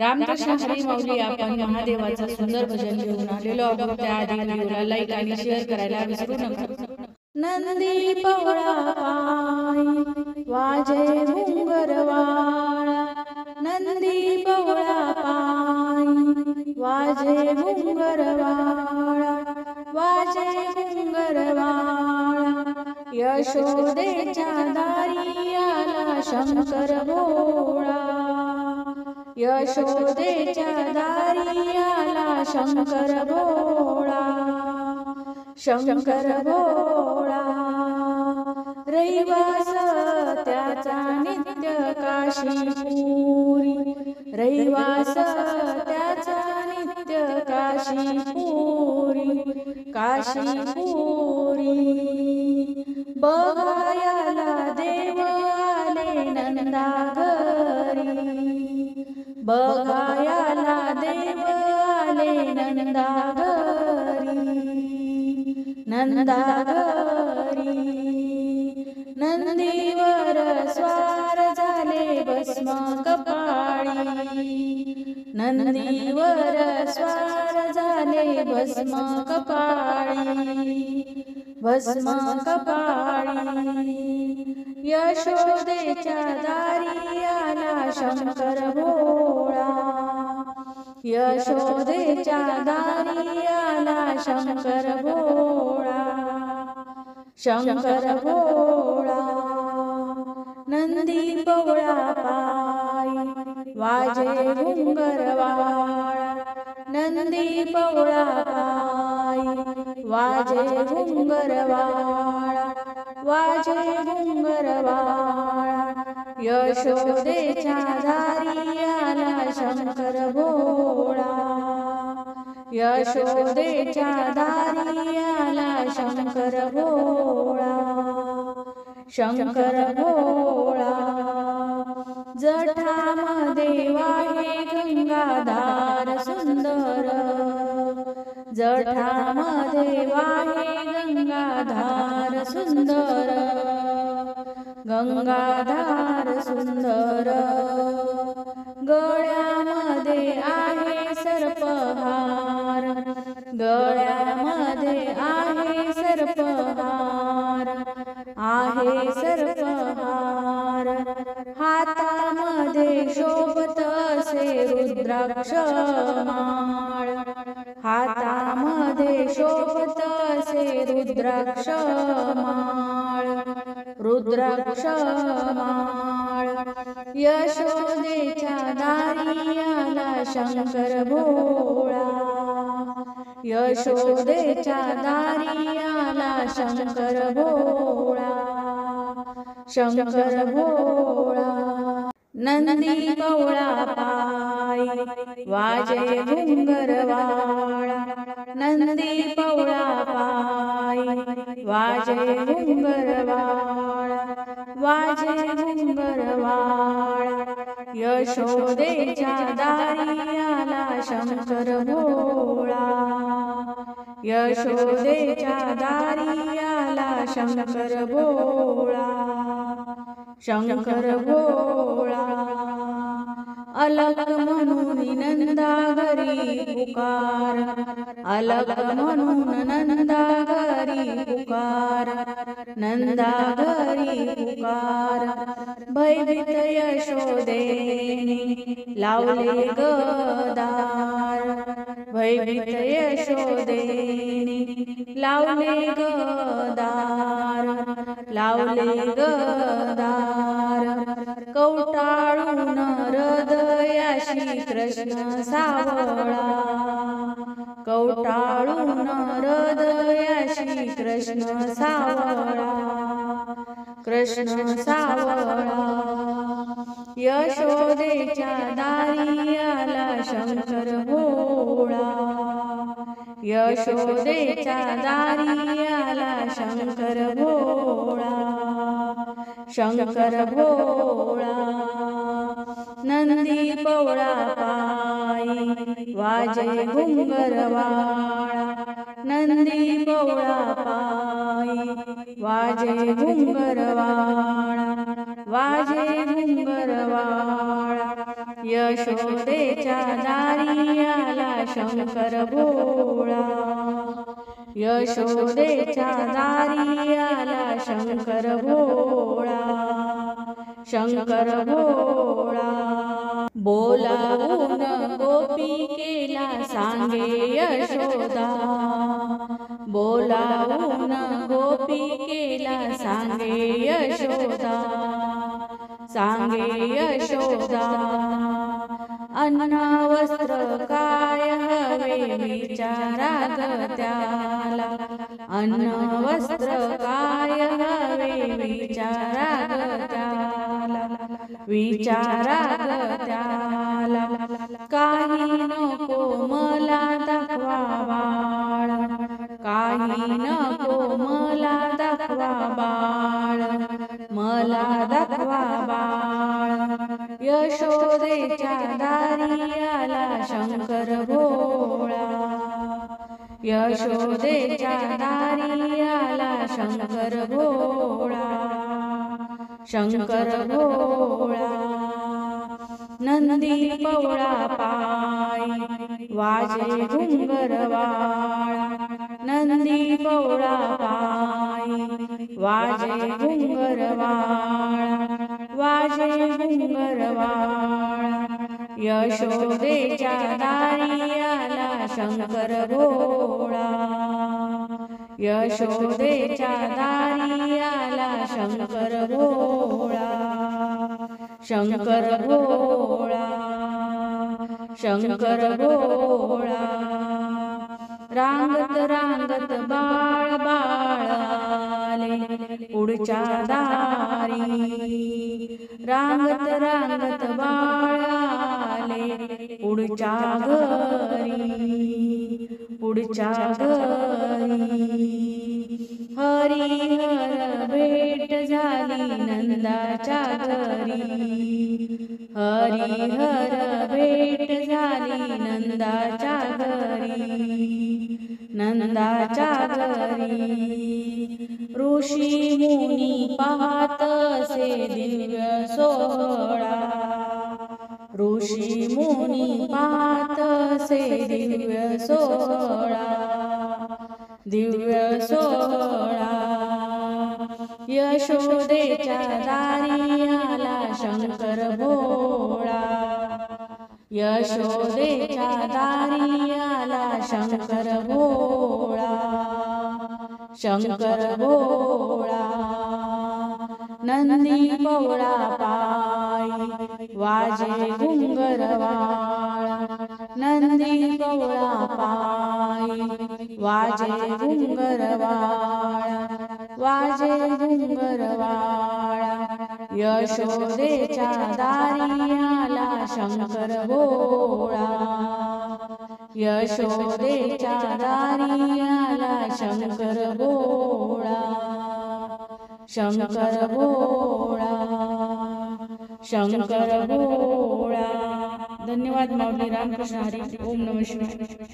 रामकृष्ण हरी माऊली. आपण महादेवाचं सुंदर भजन घेऊन आलेलो आहोत. त्याआधी व्हिडिओला लाईक आणि शेअर करायला विसरू नका. नंदी पवळा पाय वाजे घुंगरवाळा, नंदी पवळा पाय वाजे घुंगरवाळा, वाजे घुंगरवाळा. यशोदेच्या दारी आला शंकर भोळा, यशोदेच्या दारी आला शंकर भोळा, शंकर भोळा. रहिवास त्याचा नित्य काशीपुरी, रहिवास त्याचा नित्य काशीपुरी, काशीपुरी. बघायला देव आले नंदा घरी, बघायला देव आले नंदा घरी, नंदा घरी. नंदीवर स्वार झाले भस्म कपाळी, नंदीवर स्वार झाले भस्म कपाळी, भस्म कपाळी. यशोदेच्या दारी आला शंकर भोळा, यशोदेच्या दारी आला शंकर भोळा, शंकर भोळा. नंदी पवळा पाय वाजे घुंगरवाळा, नंदी पवळा पाय वाजे घुंगरवाळा, वाजे घुंगरवाळा. यशोदेच्या दारी आला शंकर भोळा, यशोदेच्या दारी आला शंकर भोळा, शंकर भोळा. जठामध्ये वाहे गंगाधार सुंदर, जठामध्ये वाहे गंगाधार सुंदर, गंगाधार सुंदर. गळ्यामध्ये आहे सर्पहार, गळ्यामध्ये आहे सर्पहार, आहे सर्पहार. हातामध्ये शोभत असे रुद्राक्ष माळ, हातामध्ये शोभत असे रुद्राक्ष माळ, रुद्राक्ष माळ. यशोदेच्या दारी आला शंकर भोळा, यशोदेच्या दारी आला शंकर भोळा, शंकर भोळा. नंदी पवळा पाय वाजे घुंगरवाळा, नंदी पवळा पाय वाजे घुंगरवाळा, वाजे घुंगरवाळा. यशोदेच्या दारी आला शंकर भोळा, यशोदेच्या दारी आला शंकर भोळा, शंकर भोळा. अलग म्हणून नंदा घरी पुकार, अलग म्हणून नंदा घरी पुकार, नंदा घरी पुकार. भयभीत यशोदेने लावले गदार, भयभीत यशोदेने लावले गदार, लावले गदार. कवटाळून हृदयाशी कृष्ण सावळा, कवटाळून हृदयाशी कृष्ण सावळा, कृष्ण सावळा. यशोदेच्या दारी आला शंकर भोळा, यशोदेच्या दारी आला शंकर भोळा, शंकर भोळा. नंदी पवळा पाय वाजे घुंगरवाळा, नंदी पवळा पाय वाजे घुंगरवाळा, वाजे घुंगरवाळा. यशोदेच्या दारी आला शंकर भोळा यशोदेच्या दारी आला शंकर भोळा शंकर भोळा बोलावून गोपिकेला सांगे यशोदा बोलावून गोपिकेला सांगे यशोदा सांगे यशोदा अन्न वस्त्र काय हवे विचारा ग त्याला अन्न वस्त्र काय हवे विचारा ग त्याला विचारा ग त्याला काही नको मला दाखवा बाळ काही नको मला दाखवा बाळ मला दाखवा बाळ यशोदेच्या दारी आला शंकर भोळा यशोदेच्या दारी आला शंकर भोळा शंकर भोळा नंदी पवळा पायी वाजे घुंगरवाळा नंदी पवळा पायी वाजे घुंगरवाळा वाजे घुंगरवाळा यशोदेच्या दारी आला शंकर भोळा यशोदेच्या दारी आला शंकर भोळा शंकर भोळा शंकर भोळा रांगत रांगत बाळ बाळ आले पुढच्या दारी रांगत रांगत बाळ आले पुढच्या घरी पुढच्या घरी हरिहर भेट झाली नंदाच्या घरी हरिहर भेट झाली नंदाच्या घरी नंदाच्या घरी ऋषी मुनी पाहत असे दिव्य सोहळा ऋषी मुनी पाहत असे दिव्य सोहळा दिव्य सोहळा यशोदेच्या दारी आला शंकर भोळा यशोदेच्या दारी आला शंकर भोळा शंकर भोळा नंदी पवळा पायी वाजे घुंगरवाळा नंदी पवळा पायी वाजे घुंगरवाळा वाजे घुंगरवाळा यशोदेच्या दारी आला शंकर भोळा यशोदेच्या दारी आला शंकर भोळा शंकर भोळा शंकर भोळा. धन्यवाद माऊली. रामकृष्ण हरी. ओम नमः शिवाय.